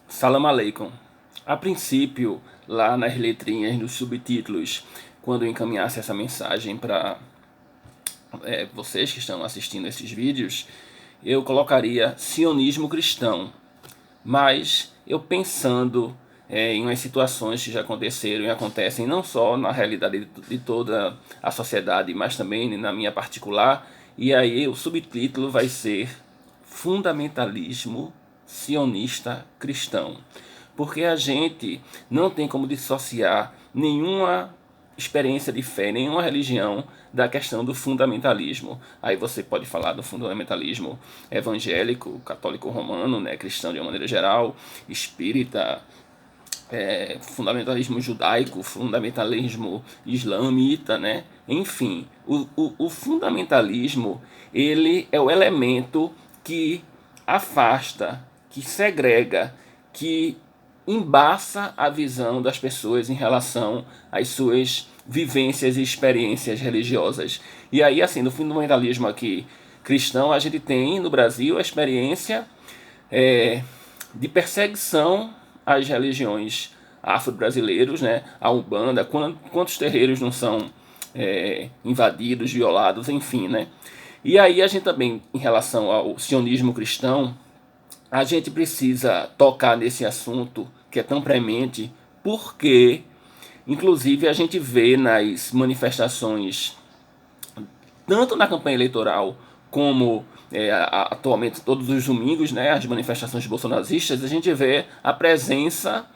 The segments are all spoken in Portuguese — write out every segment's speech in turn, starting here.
Salam aleikum. A princípio, lá nas letrinhas, nos subtítulos, quando eu encaminhasse essa mensagem para vocês que estão assistindo esses vídeos, eu colocaria sionismo cristão. Mas eu pensando em umas situações que já aconteceram e acontecem não só na realidade de toda a sociedade, mas também na minha particular, e aí o subtítulo vai ser Fundamentalismo Sionista Cristão. Porque a gente não tem como dissociar nenhuma experiência de fé, nenhuma religião da questão do fundamentalismo. Aí você pode falar do fundamentalismo evangélico, católico romano, né, cristão de uma maneira geral, espírita, fundamentalismo judaico, fundamentalismo islamita, né? Enfim, o fundamentalismo, ele é o elemento que afasta, que segrega, que embaça a visão das pessoas em relação às suas vivências e experiências religiosas. E aí, assim, no fundamentalismo aqui cristão, a gente tem no Brasil a experiência de perseguição às religiões afro-brasileiros, né? A Umbanda, quantos terreiros não são invadidos, violados, enfim, né? E aí a gente também, em relação ao sionismo cristão, a gente precisa tocar nesse assunto que é tão premente, porque, inclusive, a gente vê nas manifestações, tanto na campanha eleitoral como atualmente todos os domingos, né, as manifestações bolsonaristas, a gente vê a presença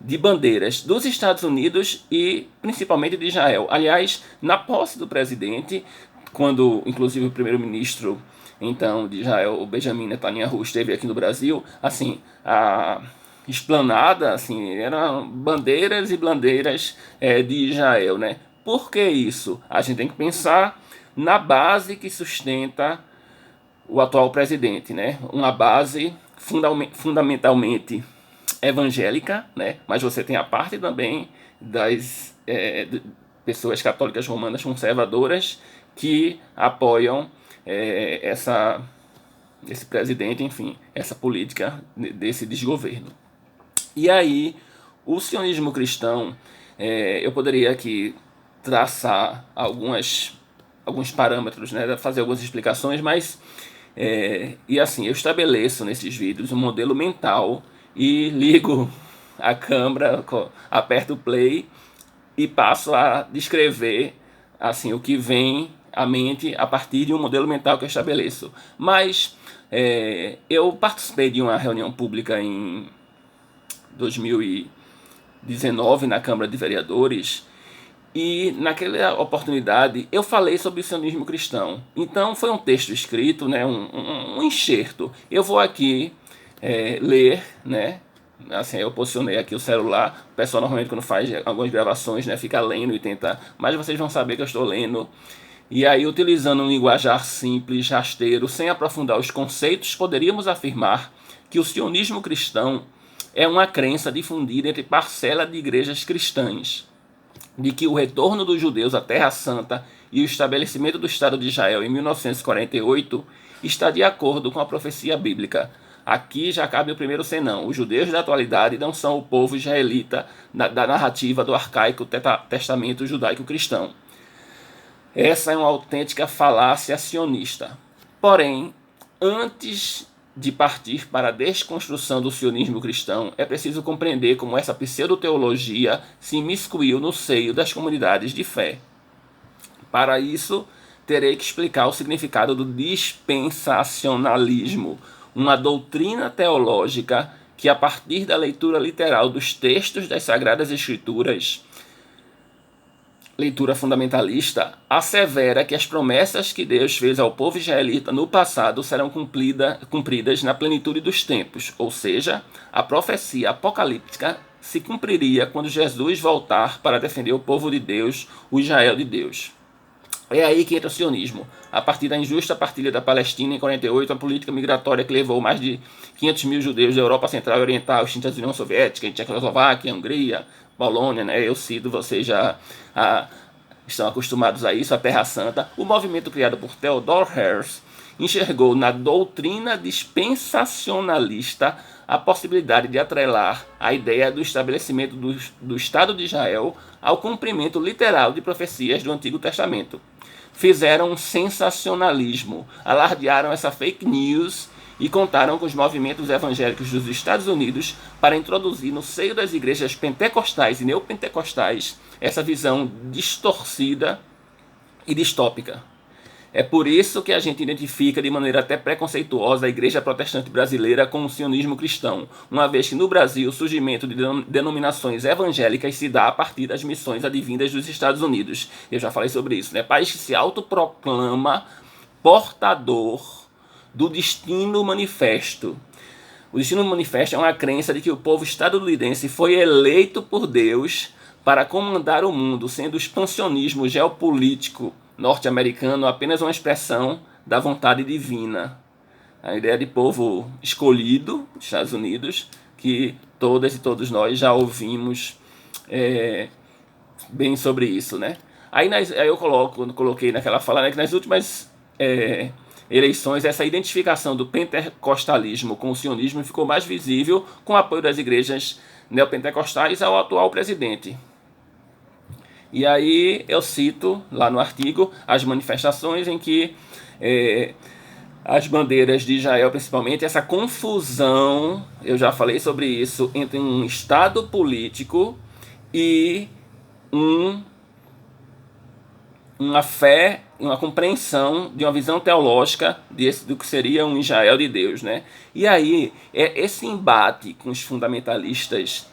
de bandeiras dos Estados Unidos e principalmente de Israel. Aliás, na posse do presidente, quando inclusive o primeiro-ministro então de Israel, o Benjamin Netanyahu, esteve aqui no Brasil, assim, a esplanada, assim, eram bandeiras e bandeiras de Israel, né? Por que isso? A gente tem que pensar na base que sustenta o atual presidente, né? Uma base fundamentalmente evangélica, né? Mas você tem a parte também das pessoas católicas romanas conservadoras que apoiam esse presidente, enfim, essa política desse desgoverno. E aí, o sionismo cristão, eu poderia aqui traçar alguns parâmetros, né, fazer algumas explicações, mas e assim, eu estabeleço nesses vídeos um modelo mental e ligo a câmera, aperto o play e passo a descrever assim o que vem à mente a partir de um modelo mental que eu estabeleço. Mas eu participei de uma reunião pública em 2019 na Câmara de Vereadores e naquela oportunidade eu falei sobre o sionismo cristão. Então foi um texto escrito, né, um enxerto. Eu vou aqui ler, né? Assim, eu posicionei aqui o celular. O pessoal normalmente quando faz algumas gravações, né, fica lendo e tenta, mas vocês vão saber que eu estou lendo. E aí, utilizando um linguajar simples, rasteiro, sem aprofundar os conceitos, poderíamos afirmar que o sionismo cristão é uma crença difundida entre parcela de igrejas cristãs, de que o retorno dos judeus à Terra Santa e o estabelecimento do Estado de Israel em 1948 está de acordo com a profecia bíblica. Aqui já cabe o primeiro senão. Os judeus da atualidade não são o povo israelita da narrativa do arcaico testamento judaico-cristão. Essa é uma autêntica falácia sionista. Porém, antes de partir para a desconstrução do sionismo cristão, é preciso compreender como essa pseudo-teologia se imiscuiu no seio das comunidades de fé. Para isso, terei que explicar o significado do dispensacionalismo, uma doutrina teológica que, a partir da leitura literal dos textos das Sagradas Escrituras, leitura fundamentalista, assevera que as promessas que Deus fez ao povo israelita no passado serão cumpridas na plenitude dos tempos, ou seja, a profecia apocalíptica se cumpriria quando Jesus voltar para defender o povo de Deus, o Israel de Deus. É aí que entra o sionismo. A partir da injusta partilha da Palestina em 48, a política migratória que levou mais de 500 mil judeus da Europa Central e Oriental, extintas da União Soviética, Tchecoslováquia, Hungria, Polônia, né? Eu cito, vocês já estão acostumados a isso, a Terra Santa. O movimento criado por Theodor Herzl enxergou na doutrina dispensacionalista a possibilidade de atrelar a ideia do estabelecimento do Estado de Israel ao cumprimento literal de profecias do Antigo Testamento. Fizeram um sensacionalismo, alardearam essa fake news e contaram com os movimentos evangélicos dos Estados Unidos para introduzir no seio das igrejas pentecostais e neopentecostais essa visão distorcida e distópica. É por isso que a gente identifica de maneira até preconceituosa a igreja protestante brasileira com o sionismo cristão, uma vez que no Brasil o surgimento de denominações evangélicas se dá a partir das missões advindas dos Estados Unidos. Eu já falei sobre isso, né? País que se autoproclama portador do destino manifesto. O destino manifesto é uma crença de que o povo estadunidense foi eleito por Deus para comandar o mundo, sendo o expansionismo geopolítico norte-americano apenas uma expressão da vontade divina. A ideia de povo escolhido dos Estados Unidos, que todas e todos nós já ouvimos bem sobre isso, né? Aí eu coloquei naquela fala, né, que nas últimas eleições essa identificação do pentecostalismo com o sionismo ficou mais visível com o apoio das igrejas neopentecostais ao atual presidente. E aí eu cito lá no artigo as manifestações em que as bandeiras de Israel, principalmente, essa confusão, eu já falei sobre isso, entre um Estado político e uma fé, uma compreensão de uma visão teológica do que seria um Israel de Deus, né? E aí, esse embate com os fundamentalistas,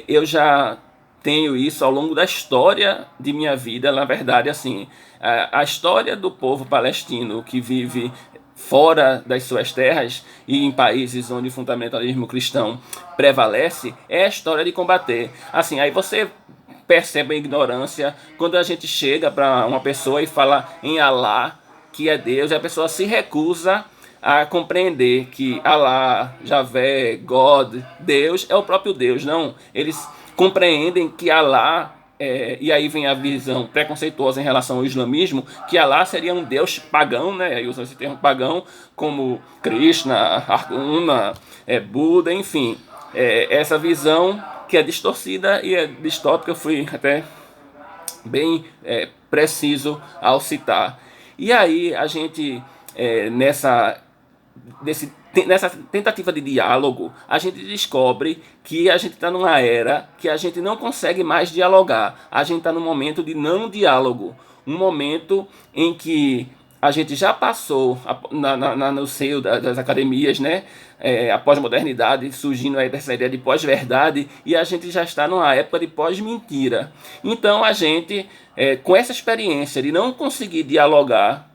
eu já tenho isso ao longo da história de minha vida. Na verdade, assim, a história do povo palestino que vive fora das suas terras e em países onde o fundamentalismo cristão prevalece é a história de combater. Assim, aí você percebe a ignorância quando a gente chega para uma pessoa e fala em Alá, que é Deus, e a pessoa se recusa a compreender que Alá, Javé, God, Deus é o próprio Deus. Não, eles compreendem que Alá, e aí vem a visão preconceituosa em relação ao islamismo, que Alá seria um Deus pagão, né? Aí usam esse termo pagão, como Krishna, Arjuna, Buda, enfim. Essa visão que é distorcida e é distópica, eu fui até bem preciso ao citar. E aí a gente, nessa tentativa de diálogo, a gente descobre que a gente está numa era que a gente não consegue mais dialogar. A gente está num momento de não diálogo, um momento em que a gente já passou no seio das academias, né? A pós-modernidade surgindo aí dessa ideia de pós-verdade, e a gente já está numa época de pós-mentira. Então a gente, com essa experiência de não conseguir dialogar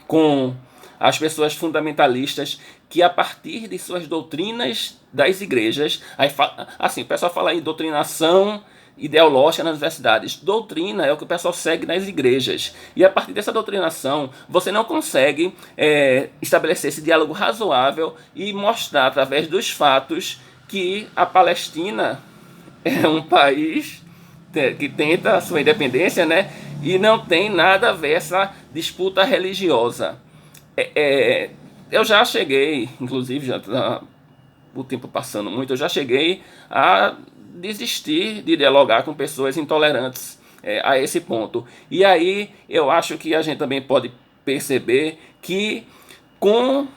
com as pessoas fundamentalistas, que a partir de suas doutrinas das igrejas, aí, assim, o pessoal fala em doutrinação ideológica nas universidades. Doutrina é o que o pessoal segue nas igrejas. E a partir dessa doutrinação, você não consegue estabelecer esse diálogo razoável e mostrar através dos fatos que a Palestina é um país que tenta a sua independência, né? E não tem nada a ver essa disputa religiosa. Eu já cheguei, inclusive, já tá o tempo passando muito, eu já cheguei a desistir de dialogar com pessoas intolerantes a esse ponto. E aí eu acho que a gente também pode perceber que com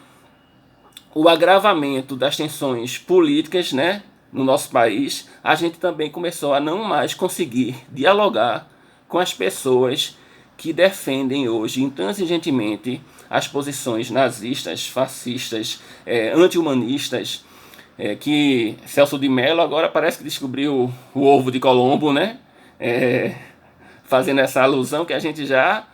o agravamento das tensões políticas, né, no nosso país, a gente também começou a não mais conseguir dialogar com as pessoas que defendem hoje intransigentemente as posições nazistas, fascistas, anti-humanistas, que Celso de Mello agora parece que descobriu o ovo de Colombo, né? Fazendo essa alusão que a gente já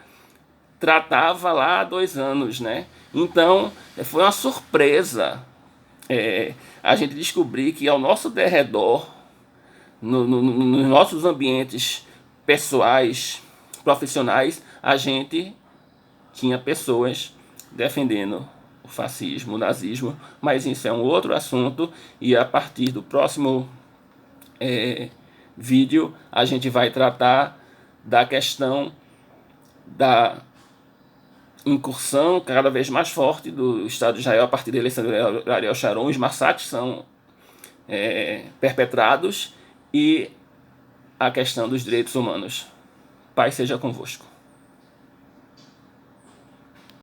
tratava lá há 2 anos, né? Então, foi uma surpresa a gente descobrir que ao nosso derredor, nos nossos ambientes pessoais, profissionais, a gente tinha pessoas defendendo o fascismo, o nazismo, mas isso é um outro assunto, e a partir do próximo vídeo a gente vai tratar da questão da incursão cada vez mais forte do Estado de Israel a partir da eleição de Ariel Sharon. Os massacres são perpetrados e a questão dos direitos humanos. Paz seja convosco.